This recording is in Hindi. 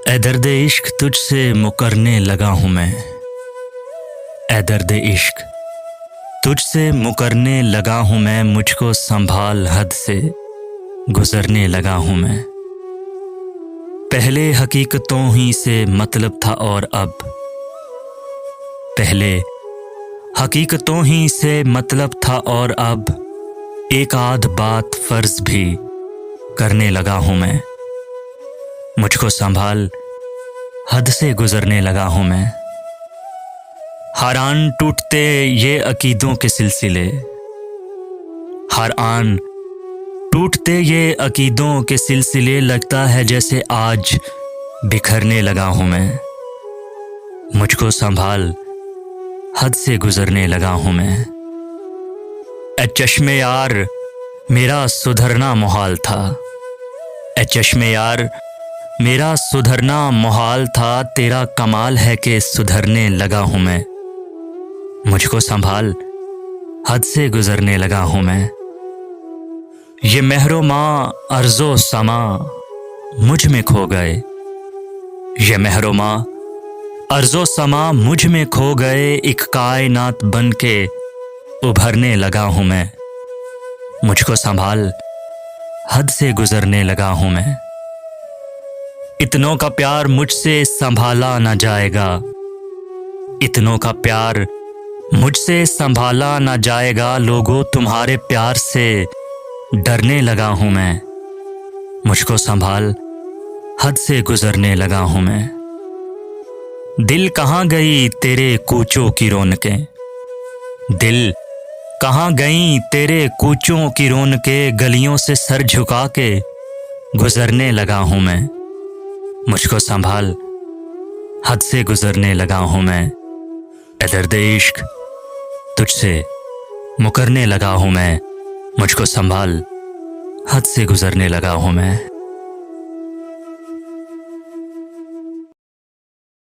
ए दर्द इश्क तुझसे मुकरने लगा हूँ मैं। ए दर्द इश्क तुझसे मुकरने लगा हूँ मैं, मुझको संभाल हद से गुजरने लगा हूँ मैं। पहले हकीकतों ही से मतलब था और अब, पहले हकीकतों ही से मतलब था और अब एक आध बात फर्ज भी करने लगा हूँ मैं। मुझको संभाल हद से गुजरने लगा हूँ मैं। हर आन टूटते ये अकीदों के सिलसिले, हर आन टूटते ये अकीदों के सिलसिले, लगता है जैसे आज बिखरने लगा हूँ मैं। मुझको संभाल हद से गुजरने लगा हूँ मैं। ए चश्मे यार मेरा सुधरना मुहाल था, ए चश्मे यार मेरा सुधरना मुहाल था, तेरा कमाल है कि सुधरने लगा हूँ मैं। मुझको संभाल हद से गुजरने लगा हूँ मैं। ये महरो माँ अर्ज़ो समा मुझ में खो गए, ये महरो माँ अर्ज़ो समा मुझ में खो गए, एक कायनात बन के उभरने लगा हूँ मैं। मुझको संभाल हद से गुजरने लगा हूँ मैं। इतनों का प्यार मुझसे संभाला ना जाएगा, इतनों का प्यार मुझसे संभाला ना जाएगा, लोगों तुम्हारे प्यार से डरने लगा हूँ मैं। मुझको संभाल हद से गुजरने लगा हूँ मैं। दिल कहाँ गई तेरे कूचों की रौनकें, दिल कहाँ गई तेरे कूचों की रौनकें, गलियों से सर झुका के गुजरने लगा हूँ मैं। मुझको संभाल हद से गुजरने लगा हूँ मैं। ए दर्द इश्क तुझसे मुकरने लगा हूँ मैं, मुझको संभाल हद से गुजरने लगा हूँ मैं।